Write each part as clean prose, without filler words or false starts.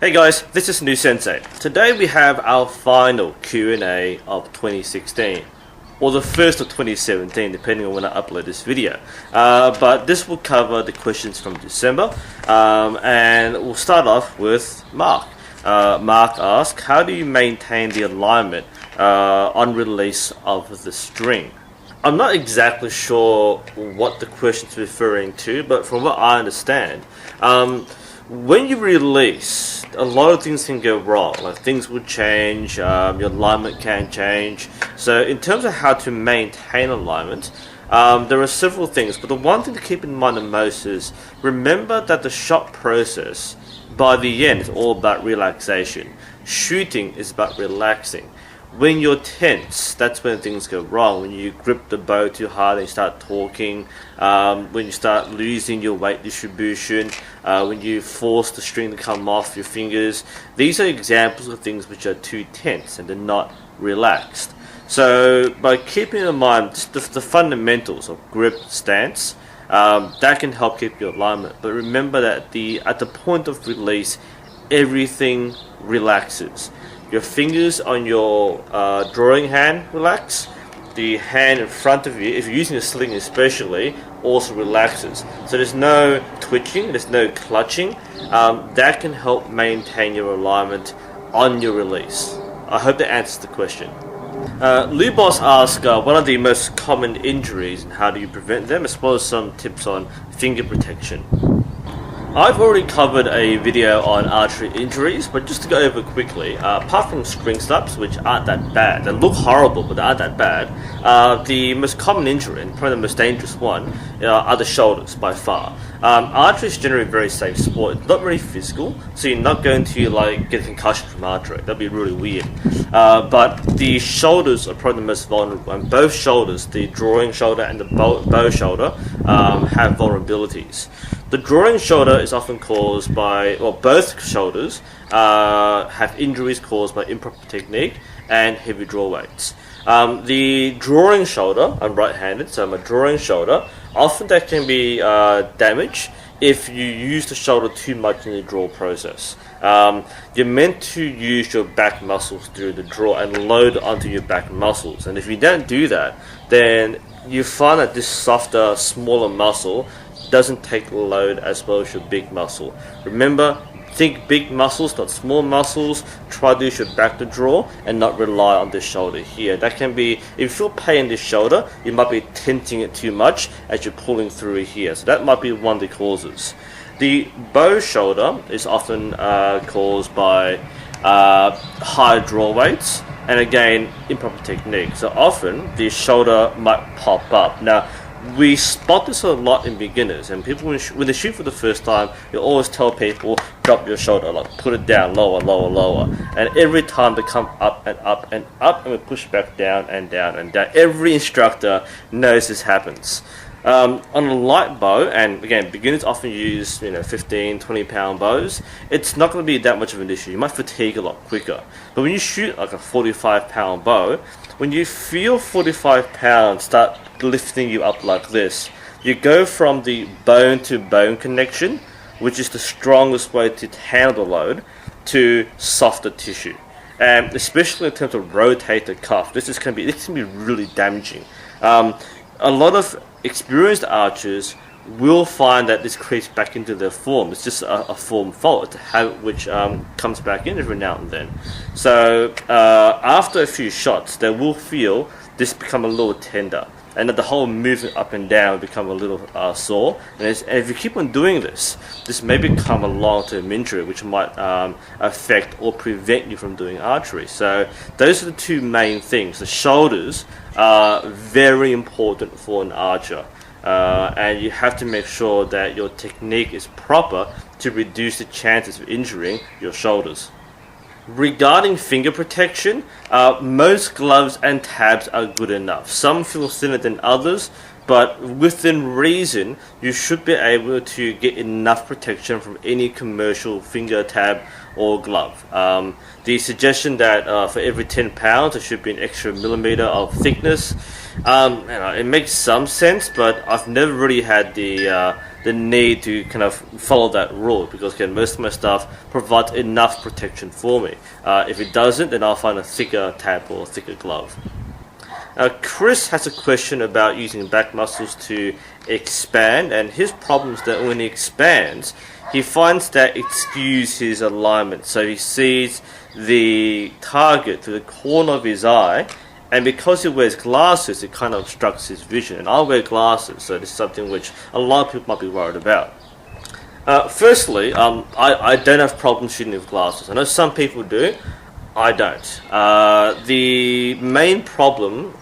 Hey guys, this is New Sensei. Today we have our final Q&A of 2016, or the first of 2017 depending on when I upload this video. But this will cover the questions from December, and we'll start off with Mark. Mark asks, how do you maintain the alignment on release of the string? I'm not exactly sure what the question is referring to, but from what I understand, when you release, a lot of things can go wrong. Like things will change, your alignment can change. So in terms of how to maintain alignment, there are several things, but the one thing to keep in mind the most is remember that the shot process, by the end, is all about relaxation. Shooting is about relaxing. When you're tense, that's when things go wrong. When you grip the bow too hard and you start talking, when you start losing your weight distribution, when you force the string to come off your fingers. These are examples of things which are too tense and they're not relaxed. So by keeping in mind the fundamentals of grip, stance, that can help keep your alignment. But remember that at the point of release, everything relaxes. Your fingers on your drawing hand relax. The hand in front of you, if you're using a sling especially, also relaxes. So there's no twitching, there's no clutching. That can help maintain your alignment on your release. I hope that answers the question. Lubos asks, what are the most common injuries and how do you prevent them, as well as some tips on finger protection. I've already covered a video on archery injuries, but just to go over quickly, apart from string snaps, which aren't that bad, they look horrible, but they aren't that bad, the most common injury, and probably the most dangerous one, are the shoulders, by far. Archery is generally a very safe sport. It's not very physical, so you're not going to get a concussion from archery. That'd be really weird. But the shoulders are probably the most vulnerable, and both shoulders, the drawing shoulder and the bow shoulder, have vulnerabilities. The drawing shoulder is often caused by, both shoulders have injuries caused by improper technique and heavy draw weights. The drawing shoulder, I'm right-handed, so my drawing shoulder, often that can be damaged if you use the shoulder too much in the draw process. You're meant to use your back muscles through the draw and load onto your back muscles. And if you don't do that, then you find that this softer, smaller muscle doesn't take the load as well as your big muscle. Remember, think big muscles, not small muscles. Try to use your back to draw and not rely on this shoulder here. That can be, if you feel pain in this shoulder, you might be tensing it too much as you're pulling through here. So that might be one of the causes. The bow shoulder is often caused by high draw weights and again, improper technique. So often the shoulder might pop up. Now, we spot this a lot in beginners, and people when they shoot for the first time, you always tell people drop your shoulder, like put it down lower, lower, lower, and every time they come up and up and up, and we push back down and down and down. Every instructor knows this happens. On a light bow, and again, beginners often use 15, 20 pound bows. It's not going to be that much of an issue. You might fatigue a lot quicker. But when you shoot like a 45 pound bow, when you feel 45 pounds start lifting you up like this, you go from the bone to bone connection, which is the strongest way to handle the load, to softer tissue. And especially in terms of rotate the cuff, this can be really damaging. A lot of experienced archers will find that this creeps back into their form. It's just a form fault. It's a habit which comes back in every now and then. So after a few shots, they will feel this become a little tender, and that the whole movement up and down become a little sore. And if you keep on doing this may become a long-term injury which might affect or prevent you from doing archery. So those are the two main things. The shoulders are very important for an archer, and you have to make sure that your technique is proper to reduce the chances of injuring your shoulders. Regarding finger protection, most gloves and tabs are good enough. Some feel thinner than others, but within reason, you should be able to get enough protection from any commercial finger tab or glove. The suggestion that for every 10 pounds there should be an extra millimeter of thickness, it makes some sense, but I've never really had the the need to kind of follow that rule, because again, most of my stuff provides enough protection for me. If it doesn't, then I'll find a thicker tab or a thicker glove. Chris has a question about using back muscles to expand, and his problem is that when he expands, he finds that it skews his alignment. So he sees the target through the corner of his eye, and because he wears glasses, it kind of obstructs his vision. And I wear glasses, so this is something which a lot of people might be worried about. Firstly, I don't have problems shooting with glasses. I know some people do. I don't. The main problem,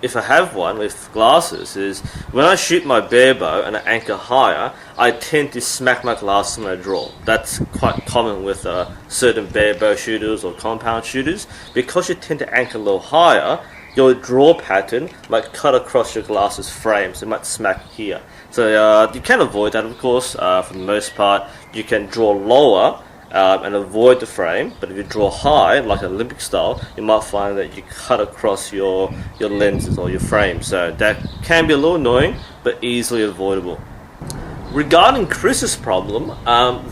if I have one with glasses, is when I shoot my bare bow and I anchor higher, I tend to smack my glasses when I draw. That's quite common with certain bare bow shooters or compound shooters. Because you tend to anchor a little higher, your draw pattern might cut across your glasses frames. It might smack here. So you can avoid that, of course. For the most part, you can draw lower and avoid the frame, but if you draw high, like Olympic style, you might find that you cut across your lenses or your frame. So that can be a little annoying, but easily avoidable. Regarding Chris's problem,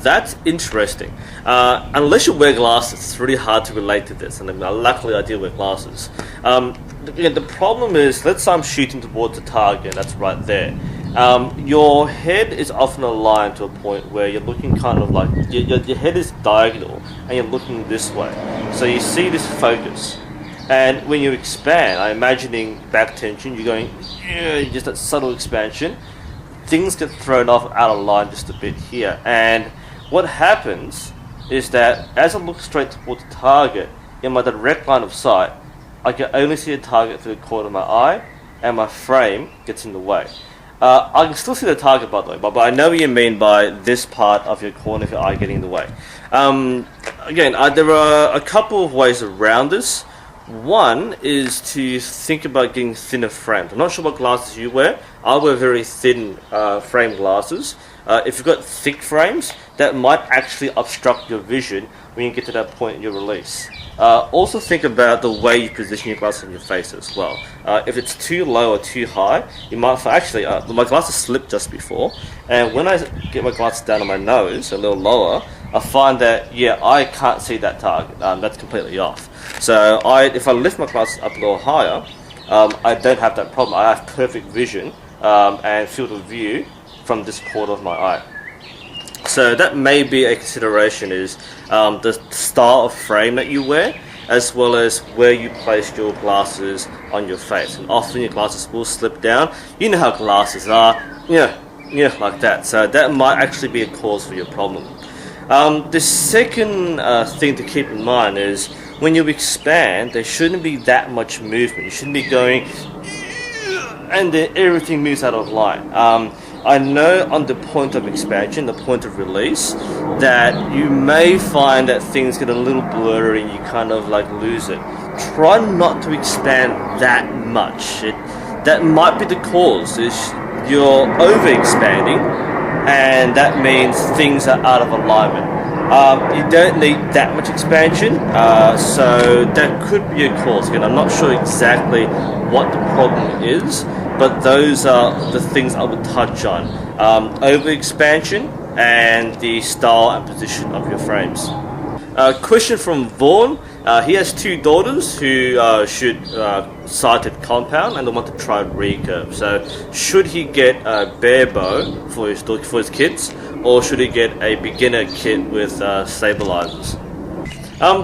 that's interesting. Unless you wear glasses, it's really hard to relate to this, and luckily I do wear glasses. The problem is, let's say I'm shooting towards the target, that's right there. Your head is often aligned to a point where you're looking kind of like, your head is diagonal and you're looking this way. So you see this focus. And when you expand, I'm imagining back tension, you're going, just that subtle expansion. Things get thrown off out of line just a bit here. And what happens is that as I look straight towards the target, in my direct line of sight, I can only see the target through the corner of my eye, and my frame gets in the way. I can still see the target, by the way, but I know what you mean by this part of your corner of your eye getting in the way. Again, there are a couple of ways around this. One is to think about getting thinner frames. I'm not sure what glasses you wear. I wear very thin frame glasses. If you've got thick frames, that might actually obstruct your vision when you get to that point in your release. Also think about the way you position your glasses on your face as well. If it's too low or too high, you might find, actually, my glasses slipped just before, and when I get my glasses down on my nose, a little lower, I find that, I can't see that target. That's completely off. So if I lift my glasses up a little higher, I don't have that problem. I have perfect vision and field of view from this corner of my eye. So that may be a consideration, is the style of frame that you wear, as well as where you place your glasses on your face. And often your glasses will slip down. You know how glasses are, like that. So that might actually be a cause for your problem. The second thing to keep in mind is when you expand, there shouldn't be that much movement. You shouldn't be going and then everything moves out of line. I know on the point of expansion, the point of release, that you may find that things get a little blurry and you kind of like lose it. Try not to expand that much. That might be the cause, is you're over-expanding, and that means things are out of alignment. You don't need that much expansion, so that could be a cause. Again, I'm not sure exactly what the problem is, but those are the things I would touch on. Over-expansion and the style and position of your frames. Question from Vaughan. He has two daughters who shoot sighted compound and they want to try recurve. So should he get a bare bow for his kids, or should he get a beginner kit with stabilizers?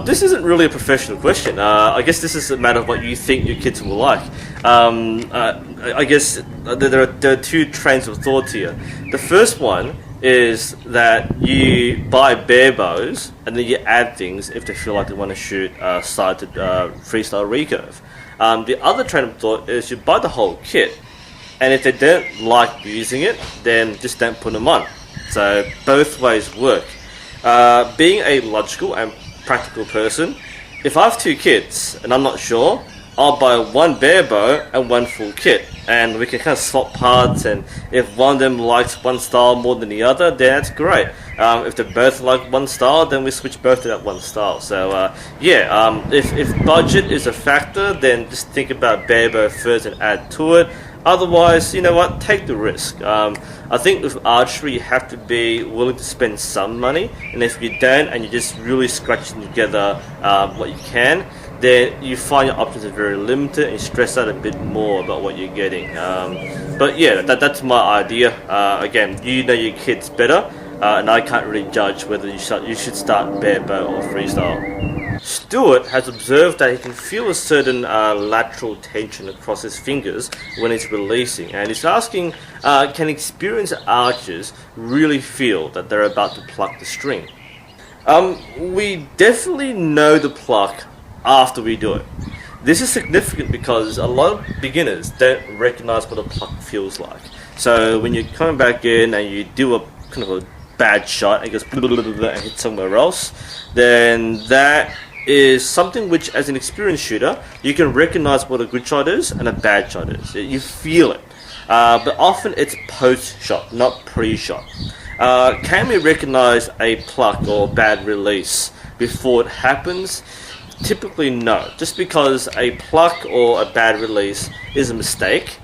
This isn't really a professional question. I guess this is a matter of what you think your kids will like. I guess there are two trains of thought here. The first one is that you buy bare bows and then you add things if they feel like they want to shoot sighted freestyle recurve. The other train of thought is you buy the whole kit, and if they don't like using it, then just don't put them on. So both ways work. Being a logical and practical person, if I have two kits and I'm not sure, I'll buy one bare bow and one full kit, and we can kind of swap parts, and if one of them likes one style more than the other, then that's great. If they both like one style, then we switch both to that one style. So if budget is a factor, then just think about bare bow first and add to it. Otherwise, you know what, take the risk. I think with archery, you have to be willing to spend some money, and if you don't, and you're just really scratching together what you can, then you find your options are very limited, and you stress out a bit more about what you're getting. But yeah, that's my idea. Again, you know your kids better, and I can't really judge whether you should start bare bow or freestyle. Stuart has observed that he can feel a certain lateral tension across his fingers when he's releasing, and he's asking, can experienced archers really feel that they're about to pluck the string? We definitely know the pluck after we do it. This is significant because a lot of beginners don't recognize what a pluck feels like. So when you're coming back in and you do a kind of a bad shot and it goes and hits somewhere else, then that is something which, as an experienced shooter, you can recognize what a good shot is and a bad shot is. You feel it. But often it's post-shot, not pre-shot. Can we recognize a pluck or bad release before it happens? Typically no. Just because a pluck or a bad release is a mistake,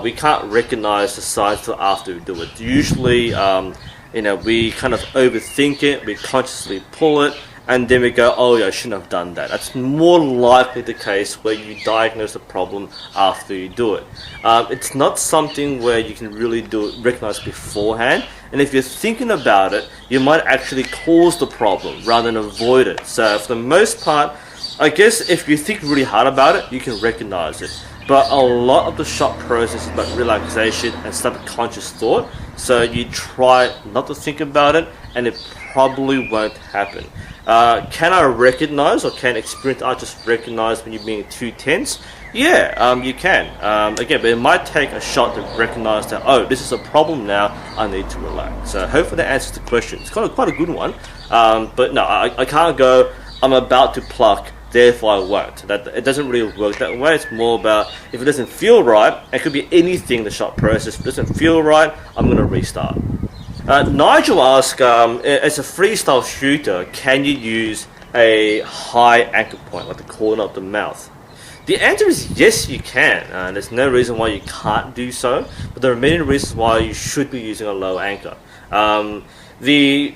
we can't recognize the signs till after we do it. Usually, we kind of overthink it, we consciously pull it, and then we go, oh yeah, I shouldn't have done that. That's more likely the case where you diagnose the problem after you do it. It's not something where you can really recognize beforehand, and if you're thinking about it, you might actually cause the problem rather than avoid it. So for the most part, I guess if you think really hard about it, you can recognize it. But a lot of the shot process is about relaxation and subconscious thought, so you try not to think about it, and it probably won't happen. Can I recognize, or can experienced archers recognize when you're being too tense? Yeah, you can. Again, but it might take a shot to recognize that, oh, this is a problem now, I need to relax. So hopefully that answers the question. It's quite a good one. But no, I can't go, I'm about to pluck, therefore I won't. It doesn't really work that way. It's more about, if it doesn't feel right, it could be anything, the shot process. If it doesn't feel right, I'm going to restart. Nigel asks, as a freestyle shooter, can you use a high anchor point, like the corner of the mouth? The answer is yes, you can. There's no reason why you can't do so, but there are many reasons why you should be using a low anchor. The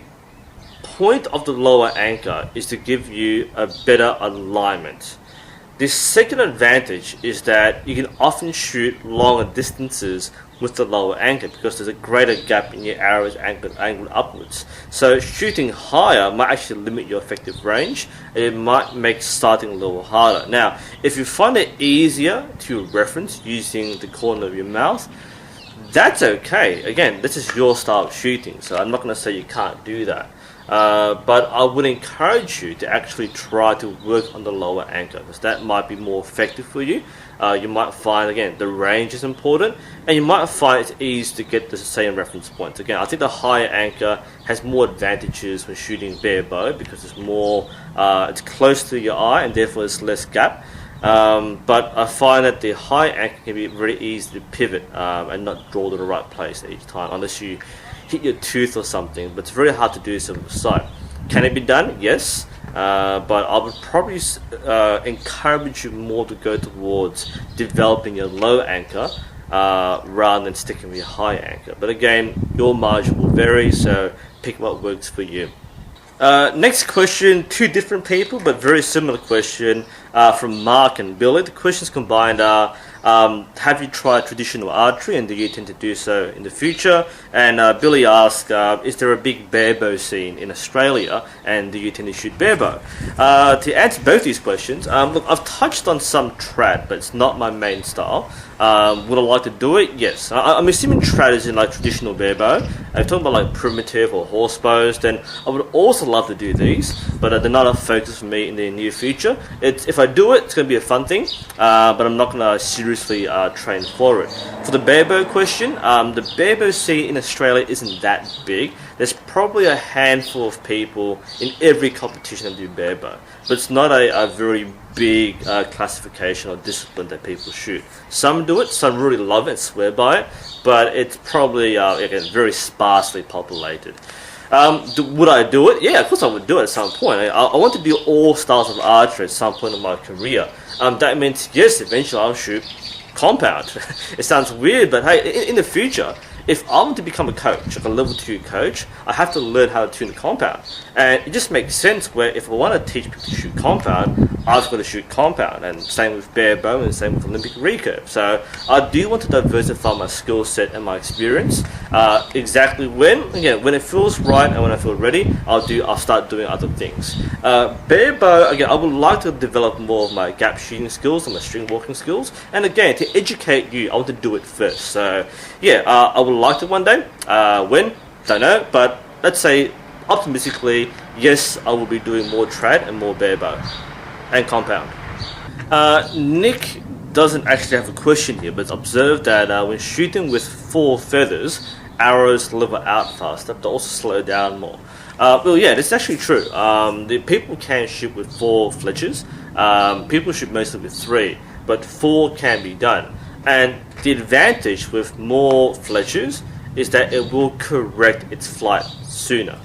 point of the lower anchor is to give you a better alignment. The second advantage is that you can often shoot longer distances with the lower anchor because there's a greater gap in your arrows angled upwards. So shooting higher might actually limit your effective range, and it might make starting a little harder. Now, if you find it easier to reference using the corner of your mouth, that's okay. Again, this is your style of shooting, so I'm not going to say you can't do that. But I would encourage you to actually try to work on the lower anchor, because that might be more effective for you. You might find, again, the range is important, and you might find it's easy to get the same reference points. Again, I think the higher anchor has more advantages when shooting bare bow because it's more, it's close to your eye, and therefore there's less gap. But I find that the high anchor can be very easy to pivot and not draw to the right place each time, unless you hit your tooth or something. But it's very hard to do so with sight. Can it be done? Yes. But I would probably encourage you more to go towards developing your low anchor rather than sticking with your high anchor. But again, your margin will vary, so pick what works for you. Next question, two different people, but very similar question from Mark and Billy. The questions combined are, have you tried traditional archery, and do you intend to do so in the future? And Billy asked, is there a big bare bow scene in Australia, and do you intend to shoot bare bow? To answer both these questions, look, I've touched on some trad, but it's not my main style. Would I like to do it? Yes. I'm assuming trad is in like traditional bare bow. If you're talking about like primitive or horse bows, then I would also love to do these, but they're not a focus for me in the near future. If I do it, it's going to be a fun thing, but I'm not going to seriously train for it. For the bare bow question, the bare bow scene in Australia isn't that big. There's probably a handful of people in every competition that do bare bow, but it's not a very big classification or discipline that people shoot. Some do it, some really love it and swear by it, but it's probably again very sparsely populated. Would I do it? Yeah, of course I would do it at some point. I want to do all styles of archery at some point in my career. That means yes, eventually I'll shoot compound. It sounds weird, but hey, in the future, if I want to become a coach, like a level 2 coach, I have to learn how to tune the compound. And it just makes sense where if I want to teach people to shoot compound, I've got to shoot compound. And same with bare bow and same with Olympic recurve. So I do want to diversify my skill set and my experience. Exactly when? Again, when it feels right and when I feel ready, I'll start doing other things. Bare bow, again, I would like to develop more of my gap shooting skills and my string walking skills. And again, to educate you, I want to do it first. So yeah, I would like to one day. When? Don't know. But let's say optimistically, yes, I will be doing more trad and more bare bow and compound. Nick doesn't actually have a question here, but it's observed that when shooting with 4 feathers, arrows level out faster, but also slow down more. Well, yeah, that's actually true. The people can shoot with 4 fletchers. People shoot mostly with 3, but 4 can be done. And the advantage with more fletchers is that it will correct its flight sooner.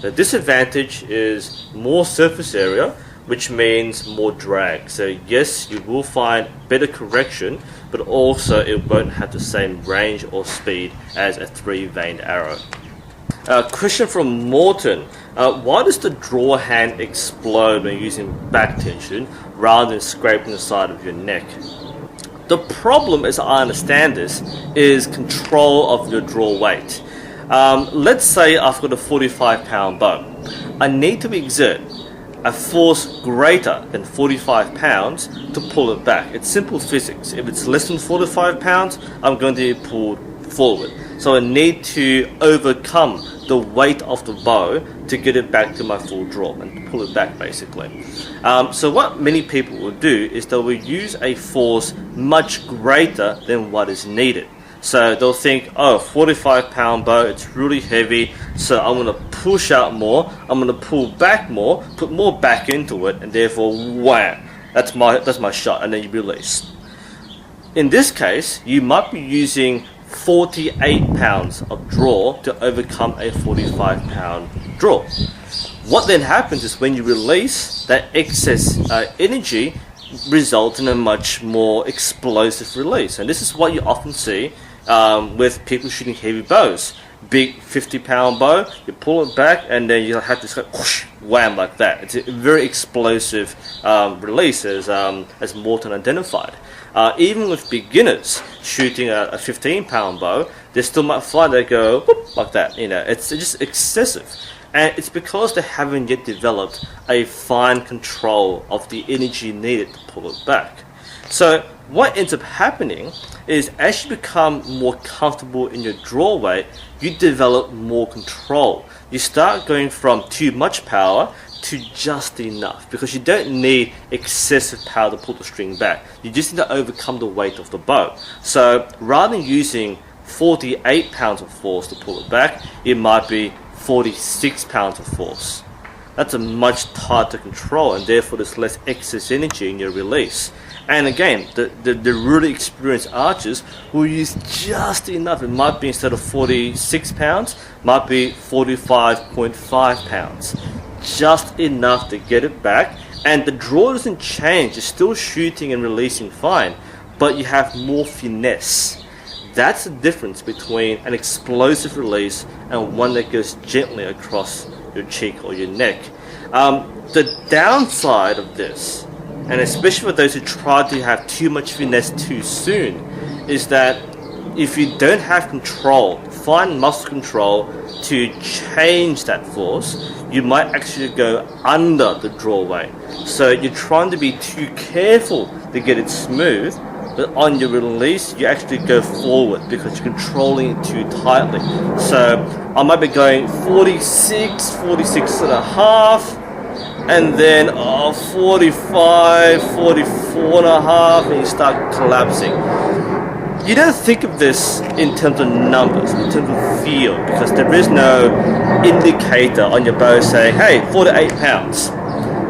The disadvantage is more surface area, which means more drag. So yes, you will find better correction, but also it won't have the same range or speed as a 3-vaned arrow. Question from Morton. Why does the draw hand explode when using back tension rather than scraping the side of your neck? The problem, as I understand this, is control of your draw weight. Let's say I've got a 45-pound bow. I need to exert a force greater than 45 pounds to pull it back. It's simple physics. If it's less than 45 pounds, I'm going to be pulled forward. So I need to overcome the weight of the bow to get it back to my full draw and pull it back basically. So what many people will do is they will use a force much greater than what is needed. So they'll think, oh, 45-pound bow, it's really heavy, so I'm going to push out more, I'm going to pull back more, put more back into it, and therefore, wham, that's my shot, and then you release. In this case, you might be using 48 pounds of draw to overcome a 45-pound draw. What then happens is when you release, that excess energy results in a much more explosive release. And this is what you often see with people shooting heavy bows. Big 50-pound bow, you pull it back and then you have this whoosh, wham like that. It's a very explosive release as Morton identified. Even with beginners shooting a 15-pound bow, they still might find they go whoop, like that. It's just excessive. And it's because they haven't yet developed a fine control of the energy needed to pull it back. So what ends up happening is as you become more comfortable in your draw weight, you develop more control. You start going from too much power to just enough, because you don't need excessive power to pull the string back. You just need to overcome the weight of the bow. So rather than using 48 pounds of force to pull it back, it might be 46 pounds of force. That's a much tighter control, and therefore there's less excess energy in your release. And again, the really experienced archers will use just enough. It might be, instead of 46 pounds, might be 45.5 pounds. Just enough to get it back, and the draw doesn't change. You're still shooting and releasing fine, but you have more finesse. That's the difference between an explosive release and one that goes gently across your cheek or your neck. The downside of this, and especially for those who try to have too much finesse too soon, is that if you don't have control, fine muscle control to change that force, you might actually go under the draw weight. So you're trying to be too careful to get it smooth, but on your release, you actually go forward because you're controlling it too tightly. So I might be going 46 and a half, and then 45, 44 and a half, and you start collapsing. You don't think of this in terms of numbers, in terms of feel, because there is no indicator on your bow saying, hey, 48 pounds.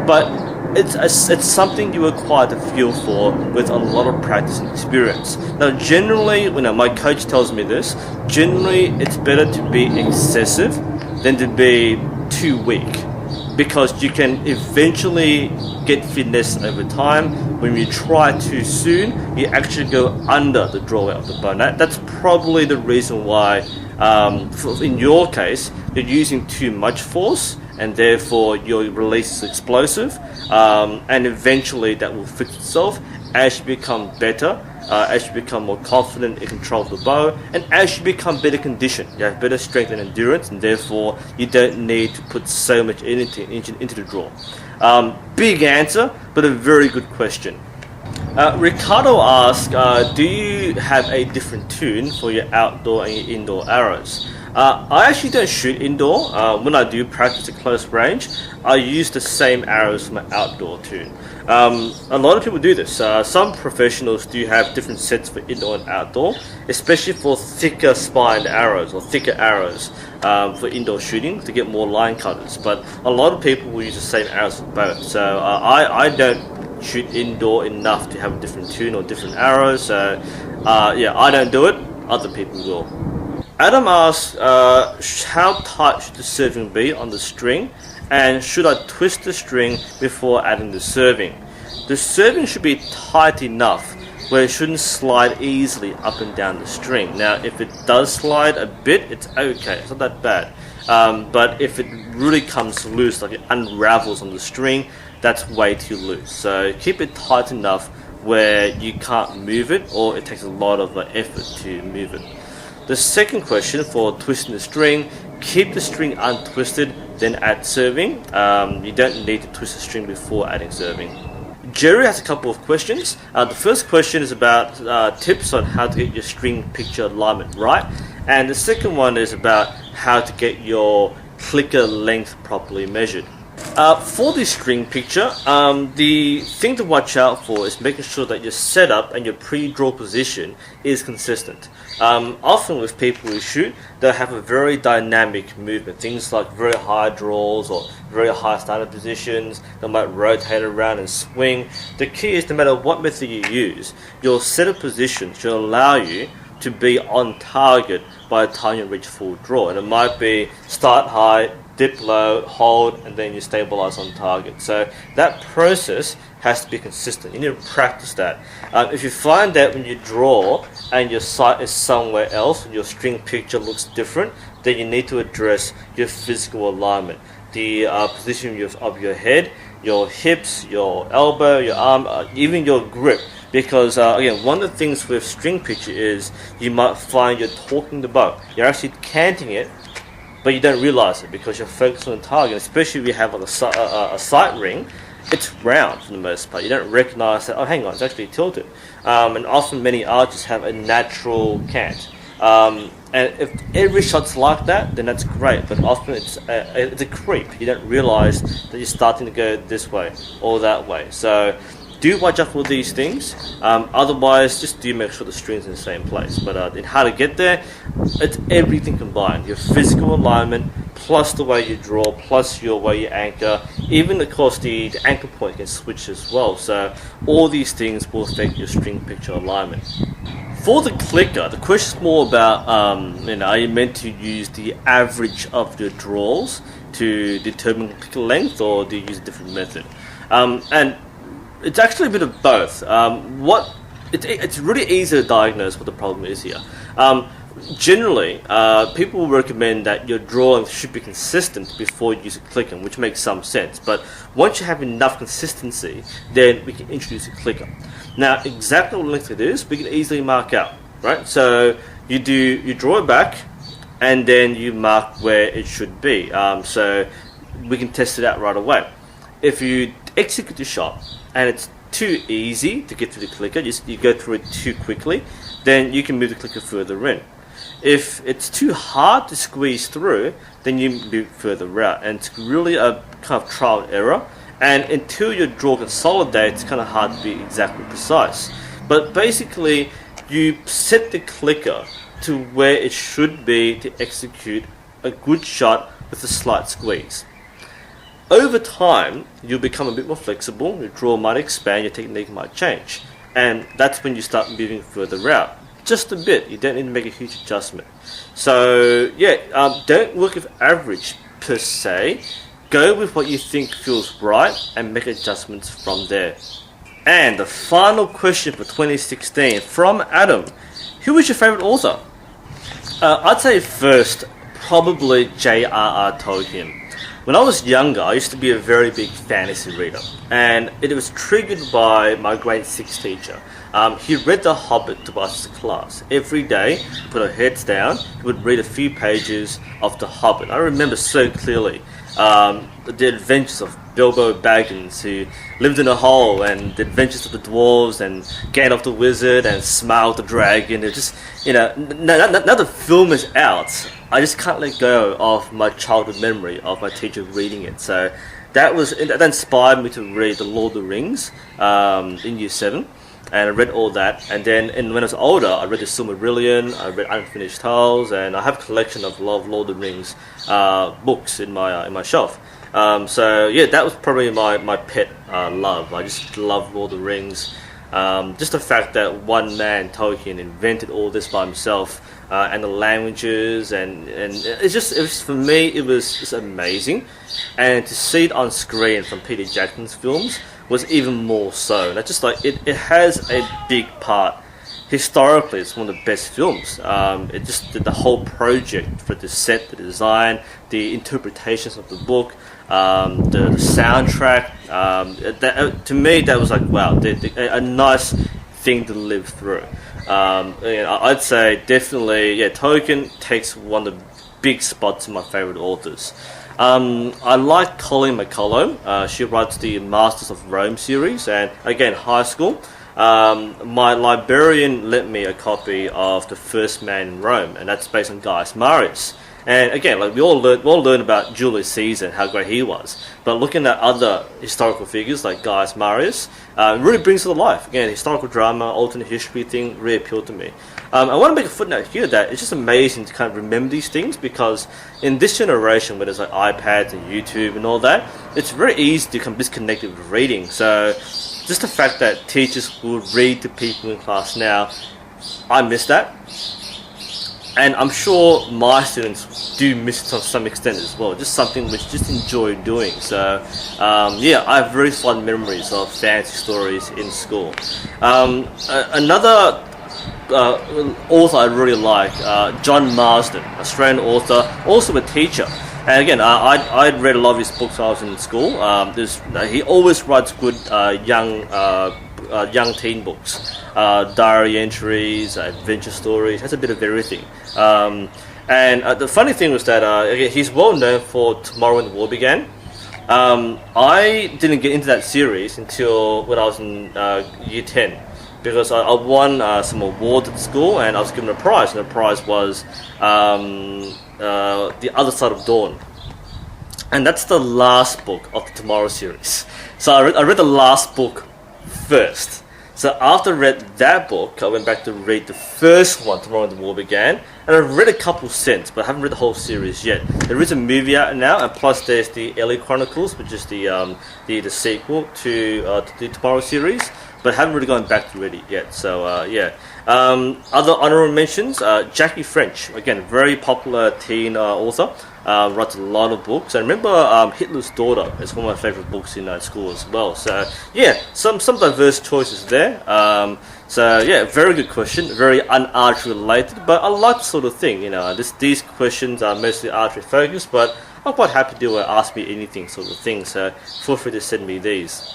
But it's something you acquire the feel for with a lot of practice and experience. Now, generally, my coach tells me this, generally it's better to be excessive than to be too weak. because you can eventually get finesse over time. When you try too soon, you actually go under the draw weight of the bow. That's probably the reason why, in your case, you're using too much force, and therefore your release is explosive, and eventually that will fix itself as you become better, as you become more confident in control of the bow, and as you become better conditioned. You have better strength and endurance, and therefore you don't need to put so much into the draw. Big answer, but a very good question. Ricardo asks, do you have a different tune for your outdoor and your indoor arrows? I actually don't shoot indoor. When I do practice at close range, I use the same arrows for my outdoor tune. A lot of people do this. Some professionals do have different sets for indoor and outdoor, especially for thicker spined arrows or thicker arrows for indoor shooting to get more line cutters. But a lot of people will use the same arrows for both. So I don't shoot indoor enough to have a different tune or different arrows. So yeah, I don't do it. Other people will. Adam asks, how tight should the serving be on the string, and should I twist the string before adding the serving? The serving should be tight enough where it shouldn't slide easily up and down the string. Now, if it does slide a bit, it's okay, it's not that bad. But if it really comes loose, like it unravels on the string, that's way too loose. So keep it tight enough where you can't move it, or it takes a lot of effort to move it. The second question for twisting the string, keep the string untwisted, then add serving. You don't need to twist the string before adding serving. Jerry has a couple of questions. The first question is about tips on how to get your string picture alignment right. And the second one is about how to get your clicker length properly measured. For the string picture, the thing to watch out for is making sure that your setup and your pre-draw position is consistent. Often with people who shoot, they'll have a very dynamic movement, things like very high draws or very high starting positions. They might rotate around and swing. The key is, no matter what method you use, your setup position should allow you to be on target by the time you reach full draw. And it might be start high, dip low, hold, and then you stabilize on target. So that process has to be consistent. You need to practice that. If you find that when you draw and your sight is somewhere else and your string picture looks different, then you need to address your physical alignment. The position of your head, your hips, your elbow, your arm, even your grip. Because again, one of the things with string picture is you might find you're torquing the bow. You're actually canting it, but you don't realize it because you're focused on the target. Especially if you have like a sight ring, it's round for the most part. You don't recognize that, oh hang on, it's actually tilted. And often many archers have a natural cant. And if every shot's like that, then that's great, but often it's a creep. You don't realize that you're starting to go this way or that way. So do watch out for these things. Otherwise, just do make sure the string's in the same place. But in how to get there, it's everything combined. Your physical alignment, plus the way you draw, plus your way you anchor. Even, of course, the anchor point can switch as well. So all these things will affect your string picture alignment. For the clicker, the question is more about, are you meant to use the average of your draws to determine clicker length, or do you use a different method? And it's actually a bit of both. It's really easy to diagnose what the problem is here. Generally, people will recommend that your drawing should be consistent before you use a clicker, which makes some sense. But once you have enough consistency, then we can introduce a clicker. Now, exactly what length it is, we can easily mark out, right? So you draw it back, and then you mark where it should be. So we can test it out right away. If you execute the shot and it's too easy to get through the clicker, you go through it too quickly, then you can move the clicker further in. If it's too hard to squeeze through, then you move further out, and it's really a kind of trial and error. And until your draw consolidates, it's kind of hard to be exactly precise. But basically, you set the clicker to where it should be to execute a good shot with a slight squeeze. Over time, you'll become a bit more flexible, your draw might expand, your technique might change. And that's when you start moving further out. Just a bit, you don't need to make a huge adjustment. So, yeah, don't work with average per se. Go with what you think feels right and make adjustments from there. And the final question for 2016 from Adam. Who is your favorite author? I'd say first, probably J.R.R. Tolkien. When I was younger, I used to be a very big fantasy reader, and it was triggered by my grade 6 teacher. He read The Hobbit to us as a class. Every day, he put our heads down, he would read a few pages of The Hobbit. I remember so clearly the adventures of Bilbo Baggins, who lived in a hole, and the adventures of the dwarves, and Gandalf the Wizard, and Smaug the Dragon. It just, now the film is out, I just can't let go of my childhood memory of my teacher reading it. So that inspired me to read The Lord of the Rings in Year 7. And I read all that, and then when I was older, I read The Silmarillion, I read Unfinished Tales, and I have a collection of Lord of the Rings books in my shelf. So yeah, that was probably my pet love. I just love Lord of the Rings. Just the fact that one man, Tolkien, invented all this by himself, and the languages, and it was for me, it was just amazing. And to see it on screen from Peter Jackson's films was even more so. And I just like it has a big part. Historically, it's one of the best films. It just the whole project for the set, the design, the interpretations of the book, the soundtrack. To me, that was like wow, a nice thing to live through. I'd say definitely, yeah, Tolkien takes one of the big spots in my favorite authors. I like Colleen McCullough. She writes the Masters of Rome series, and again, high school. My librarian lent me a copy of The First Man in Rome, and that's based on Gaius Marius. And again, like we all learn about Julius Caesar and how great he was. But looking at other historical figures like Gaius Marius, it really brings to life. Again, historical drama, alternate history thing really appealed to me. I want to make a footnote here that it's just amazing to kind of remember these things, because in this generation where there's like iPads and YouTube and all that, it's very easy to become disconnected with reading. So just the fact that teachers will read to people in class now, I miss that. And I'm sure my students do miss it to some extent as well. Just something which just enjoy doing. So, yeah, I have very fond memories of fantasy stories in school. Another author I really like, John Marsden, Australian author, also a teacher. And again, I'd read a lot of his books when I was in school. He always writes good young teen books, diary entries, adventure stories. Has a bit of everything. And the funny thing was that he's well known for Tomorrow When the War Began. I didn't get into that series until when I was in year 10, because I won some awards at school, and I was given a prize, and the prize was The Other Side of Dawn. And that's the last book of the Tomorrow series. So I read the last book first. So after I read that book, I went back to read the first one, Tomorrow When the War Began, and I've read a couple since, but I haven't read the whole series yet. There is a movie out now, and plus there's the Ellie Chronicles, which is the sequel to the Tomorrow series, but I haven't really gone back to read it yet. So yeah. Other honorable mentions, Jackie French, again, very popular teen author. Writes a lot of books. I remember Hitler's Daughter is one of my favorite books in school as well. So yeah, some diverse choices there. So yeah, very good question, very un-archery related, but I like the sort of thing. These questions are mostly archery focused, but I'm quite happy to ask me anything sort of thing. So feel free to send me these.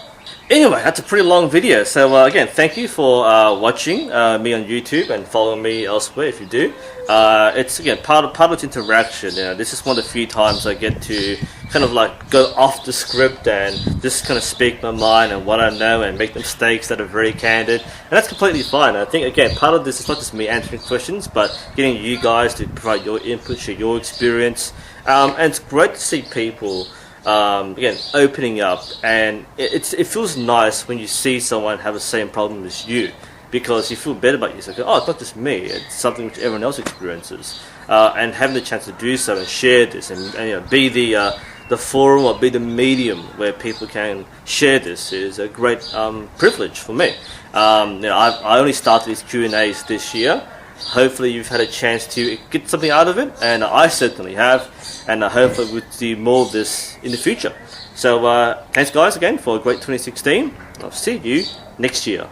Anyway, that's a pretty long video, so again, thank you for watching me on YouTube and following me elsewhere if you do. It's again part of its interaction. This is one of the few times I get to kind of like go off the script and just kind of speak my mind and what I know and make mistakes that are very candid, and that's completely fine. I think again, part of this is not just me answering questions, but getting you guys to provide your input, share your experience, and it's great to see people again opening up, and it feels nice when you see someone have the same problem as you, because you feel better about yourself. Oh, it's not just me, it's something which everyone else experiences, and having the chance to do so and share this and be the forum or be the medium where people can share this is a great privilege for me. I only started these Q&As this year, Hopefully you've had a chance to get something out of it, and I certainly have, and hopefully we'll do more of this in the future. So thanks guys again for a great 2016. I'll see you next year.